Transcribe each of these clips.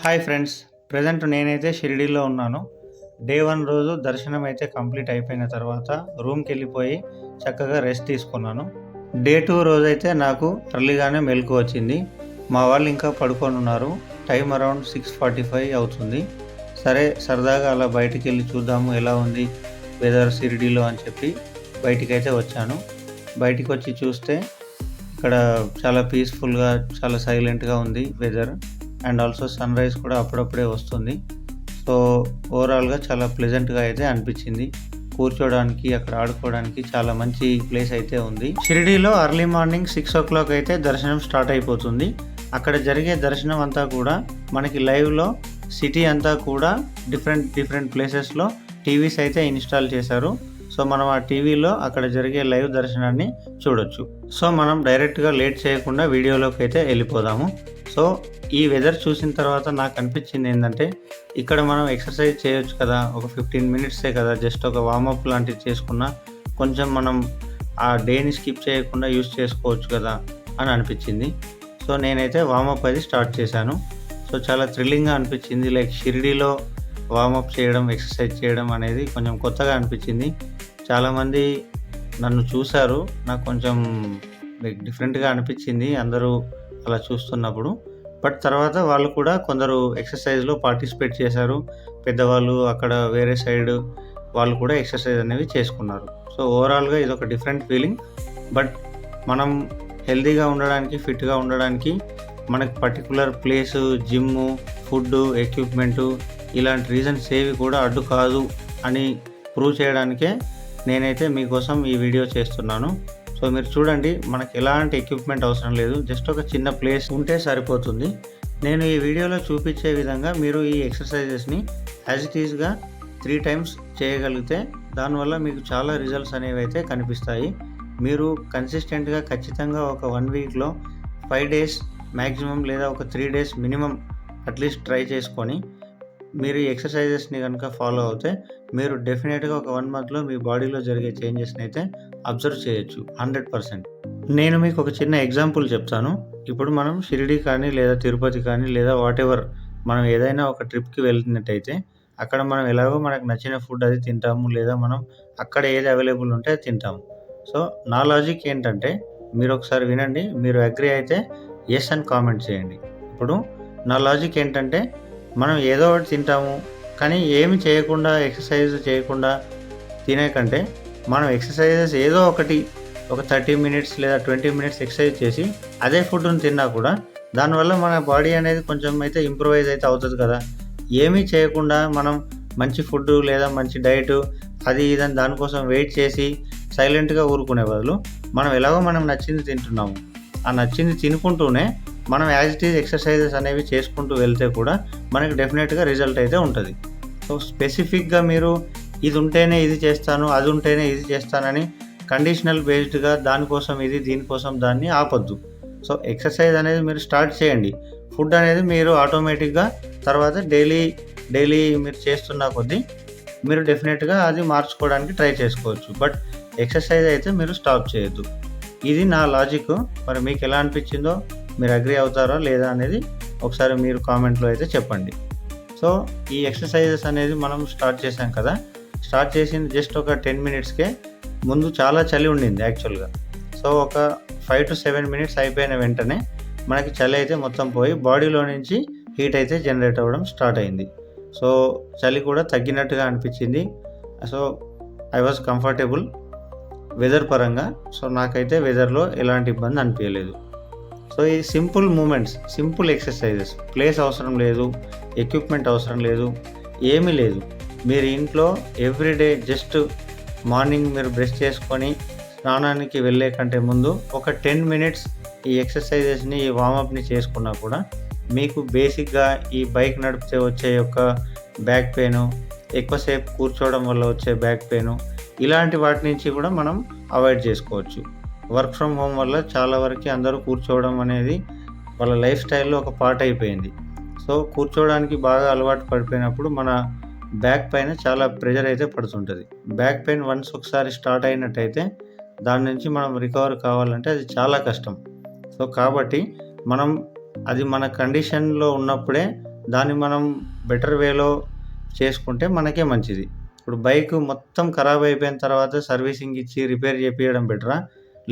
Hi friends, present నేనైతే షిరిడీలో ఉన్నాను. డే 1 రోజు దర్శనం అయితే కంప్లీట్ అయిపోయిన తర్వాత రూమ్‌కి వెళ్ళిపోయి చక్కగా రెస్ట్ తీసుకున్నాను. డే 2 రోజైతే నాకు ఎర్లీగానే మెలుకువ వచ్చింది. మా వాళ్ళు ఇంకా పడుకొని ఉన్నారు. టైం అరౌండ్ 6:45 అవుతుంది. సరే సరదాగా అలా బయటికెళ్ళి చూద్దాము ఎలా ఉంది వెదర్ షిరిడీలో అని చెప్పి బయటికైతే వచ్చాను. బయటికొచ్చి చూస్తే ఇక్కడ చాలా పీస్‌ఫుల్‌గా, చాలా సైలెంట్‌గా ఉంది వెదర్. అండ్ ఆల్సో సన్‌రైజ్ కూడా అప్పుడప్పుడే వస్తుంది. సో ఓవరాల్‌గా చాలా ప్లెజెంట్‌గా అయితే అనిపించింది. కూర్చోడానికి, అక్కడ ఆడుకోవడానికి చాలా మంచి ప్లేస్ అయితే ఉంది. షిరిడీలో ఎర్లీ మార్నింగ్ 6:00 అయితే దర్శనం స్టార్ట్ అయిపోతుంది. అక్కడ జరిగే దర్శనం అంతా కూడా మనకి లైవ్‌లో సిటీ అంతా కూడా డిఫరెంట్ ప్లేసెస్‌లో టీవీస్ అయితే ఇన్‌స్టాల్ చేశారు. సో మనం ఆ టీవీలో అక్కడ జరిగే లైవ్ దర్శనాన్ని చూడొచ్చు. సో మనం డైరెక్ట్‌గా లేట్ చేయకుండా వీడియోలోకి అయితే వెళ్ళిపోదాము. సో ఈ వెదర్ చూసిన తర్వాత నాకు అనిపించింది ఏంటంటే, ఇక్కడ మనం ఎక్సర్సైజ్ చేయొచ్చు కదా, ఒక 15 మినిట్సే కదా, జస్ట్ ఒక వార్మప్ లాంటిది చేసుకున్నా కొంచెం మనం ఆ డేని స్కిప్ చేయకుండా యూస్ చేసుకోవచ్చు కదా అని అనిపించింది. సో నేనైతే వార్మప్ అది స్టార్ట్ చేశాను. సో చాలా థ్రిల్లింగ్గా అనిపించింది. లైక్ షిరిడీలో వార్మప్ చేయడం, ఎక్సర్సైజ్ చేయడం అనేది కొంచెం కొత్తగా అనిపించింది. చాలామంది నన్ను చూశారు. నాకు కొంచెం లైక్ డిఫరెంట్‌గా అనిపించింది అందరూ అలా చూస్తున్నప్పుడు. బట్ తర్వాత వాళ్ళు కూడా కొందరు ఎక్సర్సైజ్‌లో పార్టిసిపేట్ చేశారు. పెద్దవాళ్ళు అక్కడ వేరే సైడ్ వాళ్ళు కూడా ఎక్సర్సైజ్ అనేవి చేసుకున్నారు. సో ఓవరాల్‌గా ఇదొక డిఫరెంట్ ఫీలింగ్. బట్ మనం హెల్తీగా ఉండడానికి, ఫిట్‌గా ఉండడానికి మనకు particular place, gym, food, equipment ఇలాంటి రీజన్స్ ఏవి కూడా అడ్డు కాదు అని ప్రూవ్ చేయడానికే నేనైతే మీకోసం ఈ వీడియో చేస్తున్నాను. సో మీరు చూడండి, మనకు ఎలాంటి ఎక్విప్‌మెంట్ అవసరం లేదు. జస్ట్ ఒక చిన్న ప్లేస్ ఉంటే సరిపోతుంది. నేను ఈ వీడియోలో చూపించే విధంగా మీరు ఈ ఎక్సర్సైజెస్‌ని యాజ్ ఇట్ ఈస్‌గా 3 టైమ్స్ చేయగలిగితే దానివల్ల మీకు చాలా రిజల్ట్స్ అనేవి అయితే కనిపిస్తాయి. మీరు కన్సిస్టెంట్‌గా ఖచ్చితంగా ఒక 1 వీక్‌లో 5 డేస్ మ్యాక్సిమం లేదా ఒక 3 డేస్ మినిమం అట్‌లీస్ట్ ట్రై చేసుకొని మీరు ఈ ఎక్సర్సైజెస్‌ని గనుక ఫాలో అవుతే మీరు డెఫినెట్‌గా ఒక 1 మంత్‌లో మీ బాడీలో జరిగే చేంజెస్‌ని అయితే అబ్జర్వ్ చేయొచ్చు 100%. నేను మీకు ఒక చిన్న ఎగ్జాంపుల్ చెప్తాను. ఇప్పుడు మనం షిరిడీ కానీ, లేదా తిరుపతి కానీ, లేదా వాటెవర్ మనం ఏదైనా ఒక ట్రిప్‌కి వెళ్ళినట్టయితే అక్కడ మనం ఎలాగో మనకు నచ్చిన ఫుడ్ అది తింటాము. లేదా మనం అక్కడ ఏది అవైలబుల్ ఉంటే అది తింటాము. సో నా లాజిక్ ఏంటంటే, మీరు ఒకసారి వినండి. మీరు అగ్రీ అయితే యెస్ అని కామెంట్ చేయండి. ఇప్పుడు నా లాజిక్ ఏంటంటే, మనం ఏదో ఒకటి తింటాము. కానీ ఏమి చేయకుండా, ఎక్సర్సైజ్ చేయకుండా తినే కంటే మనం ఎక్సర్సైజెస్ ఏదో ఒకటి ఒక 30 మినిట్స్ లేదా 20 మినిట్స్ ఎక్సర్సైజ్ చేసి అదే ఫుడ్‌ని తిన్నా కూడా దానివల్ల మన బాడీ అనేది కొంచెం అయితే ఇంప్రూవైజ్ అయితే అవుతది కదా. ఏమీ చేయకుండా మనం మంచి ఫుడ్డు లేదా మంచి డైటు అది ఇది అని దానికోసం వెయిట్ చేసి సైలెంట్‌గా ఊరుకునే బదులు మనం ఎలాగో మనం నచ్చింది తింటున్నాము. ఆ నచ్చింది తినుకుంటూనే మనం యాజ్ ఇట్ ఈజ్ ఎక్సర్సైజెస్ అనేవి చేసుకుంటూ వెళ్తే కూడా మనకి డెఫినెట్‌గా రిజల్ట్ అయితే ఉంటది. సో స్పెసిఫిక్‌గా మీరు ఇది ఉంటేనే ఇది చేస్తాను, అది ఉంటేనే ఇది చేస్తానని కండిషనల్ బేస్డ్‌గా దానికోసం ఇది, దీనికోసం దాన్ని ఆపొద్దు. సో ఎక్సర్సైజ్ అనేది మీరు స్టార్ట్ చేయండి. ఫుడ్ అనేది మీరు ఆటోమేటిక్‌గా తర్వాత డైలీ మీరు చేస్తున్న కొద్దీ మీరు డెఫినెట్‌గా అది మార్చుకోవడానికి ట్రై చేసుకోవచ్చు. బట్ ఎక్సర్సైజ్ అయితే మీరు స్టాప్ చేయొద్దు. ఇది నా లాజిక్. మరి మీకు ఎలా అనిపించిందో, మీరు అగ్రీ అవుతారా లేదా అనేది ఒకసారి మీరు కామెంట్‌లో అయితే చెప్పండి. సో ఈ ఎక్సర్సైజెస్ అనేది మనం స్టార్ట్ చేసాం కదా. స్టార్ట్ చేసింది జస్ట్ ఒక 10 మినిట్స్‌కే. ముందు చాలా చలి ఉండింది యాక్చువల్‌గా. సో ఒక 5-7 మినిట్స్ అయిపోయిన వెంటనే మనకి చలి అయితే మొత్తం పోయి బాడీలో నుంచి హీట్ అయితే జనరేట్ అవ్వడం స్టార్ట్ అయింది. సో చలి కూడా తగ్గినట్టుగా అనిపించింది. So I was comfortable weather పరంగా. సో నాకైతే వెదర్‌లో ఎలాంటి ఇబ్బంది అనిపియలేదు. సో ఈ simple movements, simple exercises, place అవసరం లేదు, ఎక్విప్‌మెంట్ అవసరం లేదు, ఏమీ లేదు. మీరు ఇంట్లో ఎవ్రీడే జస్ట్ మార్నింగ్ మీరు బ్రష్ చేసుకొని స్నానానికి వెళ్ళే కంటే ముందు ఒక 10 మినిట్స్ ఈ ఎక్సర్సైజెస్‌ని, ఈ వార్మప్‌ని చేసుకున్నా కూడా మీకు బేసిక్‌గా ఈ బైక్ నడిపితే వచ్చే యొక్క బ్యాక్ పెయిను, ఎక్కువసేపు కూర్చోవడం వల్ల వచ్చే బ్యాక్ పెయిను ఇలాంటి వాటి నుంచి కూడా మనం అవాయిడ్ చేసుకోవచ్చు. వర్క్ ఫ్రమ్ హోమ్ వల్ల చాలా వరకు అందరూ కూర్చోవడం అనేది వాళ్ళ లైఫ్ స్టైల్‌లో ఒక పార్ట్ అయిపోయింది. సో కూర్చోవడానికి బాగా అలవాటు పడిపోయినప్పుడు మన బ్యాక్ పైన చాలా ప్రెషర్ అయితే పడుతుంటది. బ్యాక్ పెయిన్ వన్స్ ఒకసారి స్టార్ట్ అయినట్టయితే దాని నుంచి మనం రికవర్ కావాలంటే అది చాలా కష్టం. సో కాబట్టి మనం అది మన కండిషన్లో ఉన్నప్పుడే దాన్ని మనం బెటర్ వేలో చేసుకుంటే మనకే మంచిది. ఇప్పుడు బైక్ మొత్తం ఖరాబ్ అయిపోయిన తర్వాత సర్వీసింగ్ ఇచ్చి రిపేర్ చేపియడం బెటరా?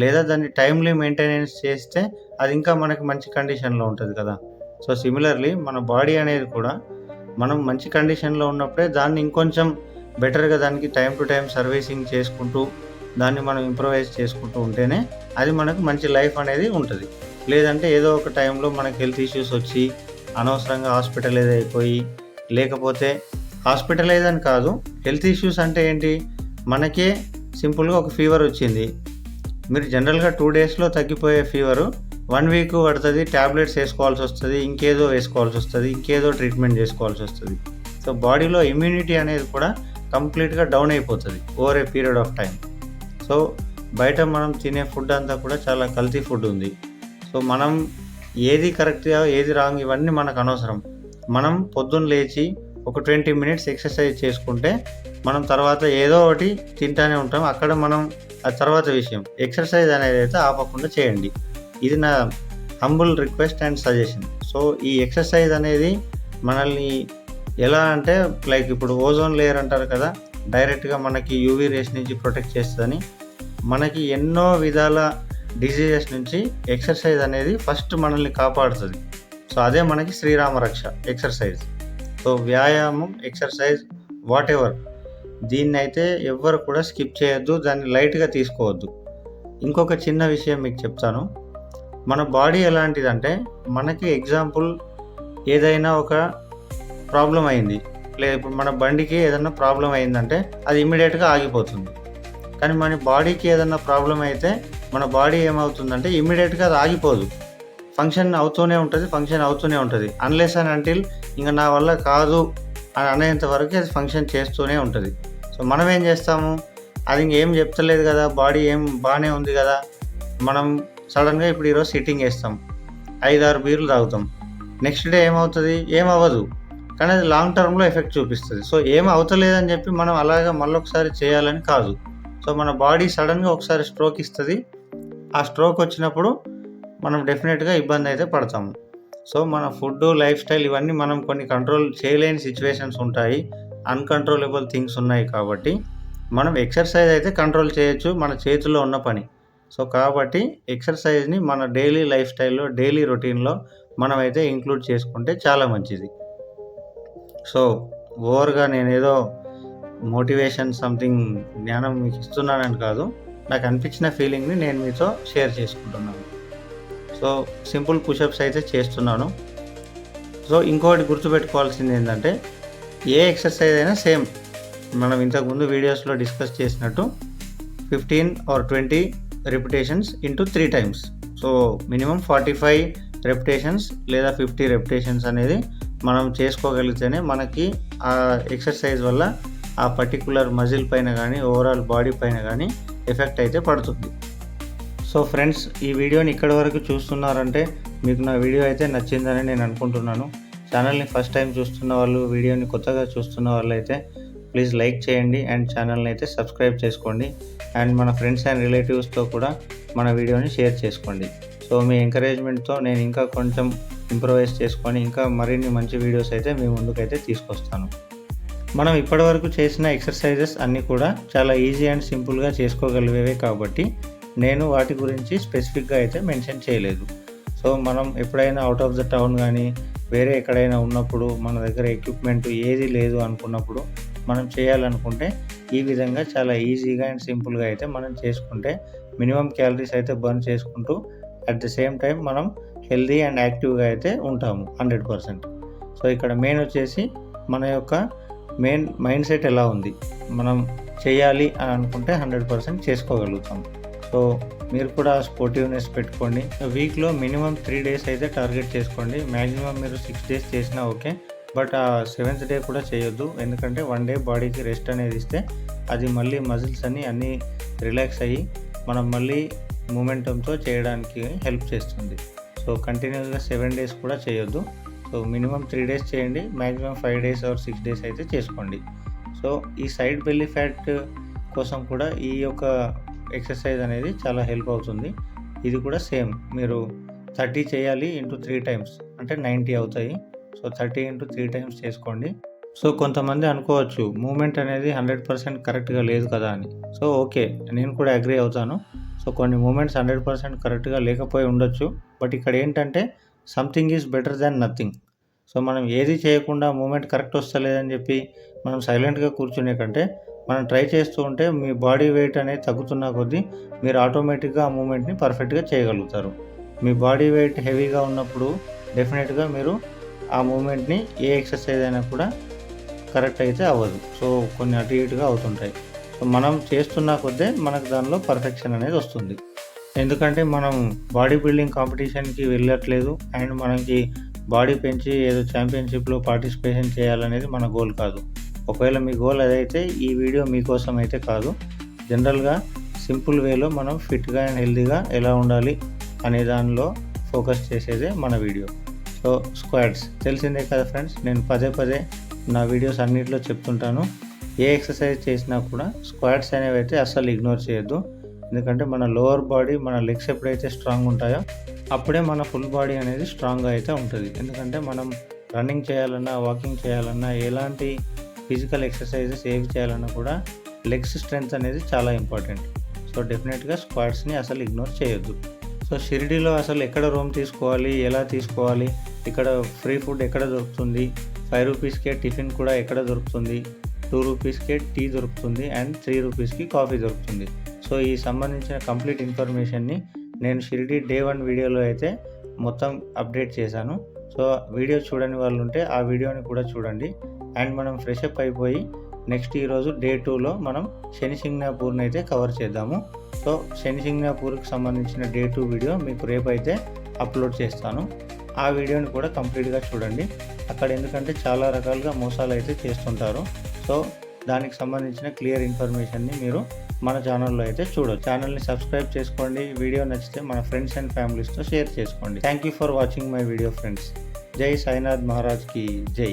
లేదా దాన్ని టైమ్లీ మెయింటెనెన్స్ చేస్తే అది ఇంకా మనకి మంచి కండిషన్లో ఉంటుంది కదా. సో సిమిలర్లీ మన బాడీ అనేది కూడా మనం మంచి కండిషన్లో ఉన్నప్పుడే దాన్ని ఇంకొంచెం బెటర్గా దానికి టైం టు టైం సర్వీసింగ్ చేసుకుంటూ దాన్ని మనం ఇంప్రూవైజ్ చేసుకుంటూ ఉంటేనే అది మనకు మంచి లైఫ్ అనేది ఉంటుంది. లేదంటే ఏదో ఒక టైంలో మనకు హెల్త్ ఇష్యూస్ వచ్చి అనవసరంగా హాస్పిటలైజ్ అయిపోయి, లేకపోతే హాస్పిటలైజ్ అని కాదు, హెల్త్ ఇష్యూస్ అంటే ఏంటి, మనకే సింపుల్గా ఒక ఫీవర్ వచ్చింది, మీరు జనరల్గా 2 డేస్లో తగ్గిపోయే ఫీవరు 1 వీక్ పడుతుంది, ట్యాబ్లెట్స్ వేసుకోవాల్సి వస్తుంది, ఇంకేదో వేసుకోవాల్సి వస్తుంది, ఇంకేదో ట్రీట్మెంట్ చేసుకోవాల్సి వస్తుంది. సో బాడీలో ఇమ్యూనిటీ అనేది కూడా కంప్లీట్గా డౌన్ అయిపోతుంది over a period of time. So బయట మనం తినే ఫుడ్ అంతా కూడా చాలా కల్తీ ఫుడ్ ఉంది. సో మనం ఏది కరెక్ట్గా ఏది రాంగ్ ఇవన్నీ మనకు అనవసరం. మనం పొద్దున్న లేచి ఒక 20 మినిట్స్ ఎక్సర్సైజ్ చేసుకుంటే మనం తర్వాత ఏదో ఒకటి తింటానే ఉంటాం. అక్కడ మనం ఆ తర్వాత విషయం, ఎక్సర్సైజ్ అనేది అయితే ఆపకుండా చేయండి. ఇది నా humble request and suggestion. So ఈ ఎక్సర్సైజ్ అనేది మనల్ని ఎలా అంటే లైక్ ఇప్పుడు ఓజోన్ లేయర్ అంటారు కదా, డైరెక్ట్గా మనకి యూవీ రేస్ నుంచి ప్రొటెక్ట్ చేస్తుందని, మనకి ఎన్నో విధాల డిసీజెస్ నుంచి ఎక్సర్సైజ్ అనేది ఫస్ట్ మనల్ని కాపాడుతుంది. సో అదే మనకి శ్రీరామ రక్ష ఎక్సర్సైజ్. సో వ్యాయామం, ఎక్సర్సైజ్, వాట్ ఎవర్, దీన్ని అయితే ఎవ్వరు కూడా స్కిప్ చేయొద్దు, దాన్ని లైట్గా తీసుకోవద్దు. ఇంకొక చిన్న విషయం మీకు చెప్తాను. మన బాడీ ఎలాంటిదంటే, మనకి ఎగ్జాంపుల్ ఏదైనా ఒక ప్రాబ్లం అయింది, లేదా ఇప్పుడు మన బండికి ఏదైనా ప్రాబ్లం అయిందంటే అది ఇమ్మీడియట్గా ఆగిపోతుంది. కానీ మన బాడీకి ఏదైనా ప్రాబ్లం అయితే మన బాడీ ఏమవుతుందంటే ఇమ్మీడియట్గా అది ఆగిపోదు, ఫంక్షన్ అవుతూనే ఉంటుంది. అన్లెస్ అండ్ అంటిల్ ఇంకా నా వల్ల కాదు అని అనేంత వరకు అది ఫంక్షన్ చేస్తూనే ఉంటుంది. సో మనం ఏం చేస్తాము, అది ఇంకేం చెప్తలేదు కదా, బాడీ ఏం బాగానే ఉంది కదా, మనం సడన్గా ఇప్పుడు ఈరోజు సిట్టింగ్ వేస్తాం, 5-6 బీర్లు తాగుతాం, నెక్స్ట్ డే ఏమవుతుంది, ఏమవ్వదు, కానీ అది లాంగ్ టర్మ్లో ఎఫెక్ట్ చూపిస్తుంది. సో ఏం అవుతలేదని చెప్పి మనం అలాగా మళ్ళొకసారి చేయాలని కాదు. సో మన బాడీ సడన్గా ఒకసారి స్ట్రోక్ ఇస్తుంది, ఆ స్ట్రోక్ వచ్చినప్పుడు మనం డెఫినెట్గా ఇబ్బంది అయితే పడతాము. సో మన ఫుడ్, లైఫ్ స్టైల్ ఇవన్నీ మనం కొన్ని కంట్రోల్ చేయలేని సిచ్యువేషన్స్ ఉంటాయి, అన్కంట్రోలబుల్ థింగ్స్ ఉన్నాయి. కాబట్టి మనం ఎక్సర్సైజ్ అయితే కంట్రోల్ చేయొచ్చు, మన చేతుల్లో ఉన్న పని. సో కాబట్టి ఎక్సర్సైజ్ని మన డైలీ లైఫ్ స్టైల్లో, డైలీ రొటీన్లో మనమైతే ఇంక్లూడ్ చేసుకుంటే చాలా మంచిది. సో ఓవర్గా నేనేదో మోటివేషన్ సంథింగ్ జ్ఞానం మీకు ఇస్తున్నానని కాదు, నాకు అనిపించిన ఫీలింగ్ని నేను మీతో షేర్ చేసుకుంటున్నాను. సో సింపుల్ పుషప్స్ అయితే చేస్తున్నాను. సో ఇంకోటి గుర్తుపెట్టుకోవాల్సింది ఏంటంటే, ఏ ఎక్సర్సైజ్ అయినా సేమ్ మనం ఇంతకుముందు వీడియోస్లో డిస్కస్ చేసినట్టు 15 or 20 repetitions into 3 times. So minimum 45 repetitions లేదా 50 రెపిటేషన్స్ అనేది మనం చేసుకోగలిగితేనే మనకి ఆ ఎక్సర్సైజ్ వల్ల ఆ పర్టికులర్ మజిల్ పైన కానీ ఓవరాల్ బాడీ పైన కానీ ఎఫెక్ట్ అయితే పడుతుంది. సో ఫ్రెండ్స్, ఈ వీడియోని ఇక్కడి వరకు చూస్తున్నారంటే మీకు నా వీడియో అయితే నచ్చిందని నేను అనుకుంటున్నాను. ఛానల్ని ఫస్ట్ టైం చూస్తున్న వాళ్ళు, వీడియోని కొత్తగా చూస్తున్న వాళ్ళు అయితే ప్లీజ్ లైక్ చేయండి అండ్ ఛానల్ని అయితే సబ్స్క్రైబ్ చేసుకోండి. అండ్ మన ఫ్రెండ్స్ అండ్ రిలేటివ్స్తో కూడా మన వీడియోని షేర్ చేసుకోండి. సో మీ ఎంకరేజ్మెంట్తో నేను ఇంకా కొంచెం ఇంప్రూవైజ్ చేసుకొని ఇంకా మరిన్ని మంచి వీడియోస్ అయితే మీ ముందుకైతే తీసుకొస్తాను. మనం ఇప్పటివరకు చేసిన ఎక్సర్సైజెస్ అన్నీ కూడా చాలా ఈజీ అండ్ సింపుల్గా చేసుకోగలిగేవే కాబట్టి నేను వాటి గురించి స్పెసిఫిక్గా అయితే మెన్షన్ చేయలేదు. సో మనం ఎప్పుడైనా అవుట్ ఆఫ్ ద టౌన్ కానీ వేరే ఎక్కడైనా ఉన్నప్పుడు, మన దగ్గర ఎక్విప్మెంట్ ఏది లేదు అనుకున్నప్పుడు మనం చేయాలనుకుంటే ఈ విధంగా చాలా ఈజీగా అండ్ సింపుల్గా అయితే మనం చేసుకుంటే మినిమం క్యాలరీస్ అయితే బర్న్ చేసుకుంటూ అట్ ద సేమ్ టైం మనం హెల్దీ అండ్ యాక్టివ్గా అయితే ఉంటాము 100%. సో ఇక్కడ మెయిన్ వచ్చేసి మన యొక్క మెయిన్ మైండ్ సెట్ ఎలా ఉంది, మనం చేయాలి అని అనుకుంటే 100% చేసుకోగలుగుతాం. సో మీరు కూడా స్పోర్టివ్నెస్ పెట్టుకోండి. వీక్లో మినిమం 3 డేస్ అయితే టార్గెట్ చేసుకోండి. మ్యాక్సిమం మీరు 6 డేస్ చేసినా ఓకే, బట్ ఆ 7th డే కూడా చేయొద్దు. ఎందుకంటే 1 డే బాడీకి రెస్ట్ అనేది ఇస్తే అది మళ్ళీ మజిల్స్ అన్నీ రిలాక్స్ అయ్యి మనం మళ్ళీ మూమెంటంతో చేయడానికి హెల్ప్ చేస్తుంది. సో కంటిన్యూస్గా 7 డేస్ కూడా చేయొద్దు. సో మినిమం 3 డేస్ చేయండి, మ్యాక్సిమం 5 డేస్ ఆర్ 6 డేస్ అయితే చేసుకోండి. సో ఈ సైడ్ బెల్లీ ఫ్యాట్ కోసం కూడా ఈ యొక్క ఎక్సర్సైజ్ అనేది చాలా హెల్ప్ అవుతుంది. ఇది కూడా సేమ్, మీరు 30 చేయాలి ఇంటూ 3 టైమ్స్ అంటే 90 అవుతాయి. సో 30 ఇంటూ 3 టైమ్స్ చేసుకోండి. సో కొంతమంది అనుకోవచ్చు మూమెంట్ అనేది 100% కరెక్ట్గా లేదు కదా అని. సో ఓకే, నేను కూడా అగ్రీ అవుతాను. సో కొన్ని మూమెంట్స్ 100% కరెక్ట్గా లేకపోయి ఉండొచ్చు. బట్ ఇక్కడ ఏంటంటే something is better than nothing. So మనం ఏది చేయకుండా మూమెంట్ కరెక్ట్ వస్తలేదని చెప్పి మనం సైలెంట్గా కూర్చునే కంటే మనం ట్రై చేస్తూ ఉంటే మీ బాడీ వెయిట్ అనేది తగ్గుతున్న కొద్దీ మీరు ఆటోమేటిక్గా ఆ మూమెంట్ని పర్ఫెక్ట్గా చేయగలుగుతారు. మీ బాడీ వెయిట్ హెవీగా ఉన్నప్పుడు డెఫినెట్గా మీరు ఆ మూమెంట్ని ఏ ఎక్సర్సైజ్ అయినా కూడా కరెక్ట్ అయితే అవ్వదు. సో కొన్ని అటు ఇటుగా అవుతుంటాయి. సో మనం చేస్తున్న కొద్దే మనకు దానిలో పర్ఫెక్షన్ అనేది వస్తుంది. ఎందుకంటే మనం బాడీ బిల్డింగ్ కాంపిటీషన్కి వెళ్ళట్లేదు అండ్ మనకి బాడీ పెంచి ఏదో ఛాంపియన్షిప్లో పార్టిసిపేషన్ చేయాలనేది మన గోల్ కాదు. ఒకవేళ మీ గోల్ అదైతే ఈ వీడియో మీకోసం అయితే కాదు. జనరల్గా సింపుల్ వేలో మనం ఫిట్గా అండ్ హెల్తీగా ఎలా ఉండాలి అనే దానిలో ఫోకస్ చేసేదే మన వీడియో. సో స్క్వాట్స్ తెలిసిందే కదా ఫ్రెండ్స్, నేను పదే నా వీడియోస్ అన్నింటిలో చెప్తుంటాను. ఏ ఎక్సర్సైజ్ చేసినా కూడా స్క్వాట్స్ అనేవి అయితే అస్సలు ఇగ్నోర్ చేయొద్దు. ఎందుకంటే మన లోవర్ బాడీ, మన లెగ్స్ ఎప్పుడైతే స్ట్రాంగ్ ఉంటాయో అప్పుడే మన ఫుల్ బాడీ అనేది స్ట్రాంగ్గా అయితే ఉంటుంది. ఎందుకంటే మనం రన్నింగ్ చేయాలన్నా, వాకింగ్ చేయాలన్నా, ఎలాంటి ఫిజికల్ ఎక్సర్సైజెస్ ఏవి చేయాలన్నా కూడా లెగ్స్ స్ట్రెంగ్త్ అనేది చాలా ఇంపార్టెంట్. సో డెఫినెట్గా స్క్వాట్స్ని అసలు ఇగ్నోర్ చేయొద్దు. సో షిరిడీలో అసలు ఎక్కడ రూమ్ తీసుకోవాలి, ఎలా తీసుకోవాలి, ఇక్కడ ఫ్రీ ఫుడ్ ఎక్కడ దొరుకుతుంది, 5 రూపీస్కే టిఫిన్ కూడా ఎక్కడ దొరుకుతుంది, 2 రూపీస్కే టీ దొరుకుతుంది అండ్ 3 రూపీస్కి కాఫీ దొరుకుతుంది. సో ఈ సంబంధించిన కంప్లీట్ ఇన్ఫర్మేషన్ని నేను షిరిడీ డే 1 వీడియోలో అయితే మొత్తం అప్డేట్ చేశాను. సో వీడియో చూడని వాళ్ళు ఉంటే ఆ వీడియోని కూడా చూడండి. అండ్ మనం ఫ్రెష్ అప్ అయిపోయి నెక్స్ట్ ఈరోజు డే 2లో మనం శనిసింగ్నాపూర్ని అయితే కవర్ చేద్దాము. సో శనిసింగ్నాపూర్కి సంబంధించిన డే 2 వీడియో మీకు రేపైతే అప్లోడ్ చేస్తాను. ఆ వీడియోని కూడా కంప్లీట్గా చూడండి. అక్కడ ఎందుకంటే చాలా రకాలుగా మోసాలు అయితే చేస్తుంటారు. సో దానికి సంబంధించిన క్లియర్ ఇన్ఫర్మేషన్ని మీరు మన ఛానల్లో అయితే చూడొచ్చు. ఛానల్ని సబ్స్క్రైబ్ చేసుకోండి. వీడియో నచ్చితే మన ఫ్రెండ్స్ అండ్ ఫ్యామిలీస్తో షేర్ చేసుకోండి. Thank you for watching my video friends. జై సాయినాథ్ మహారాజ్కి జై.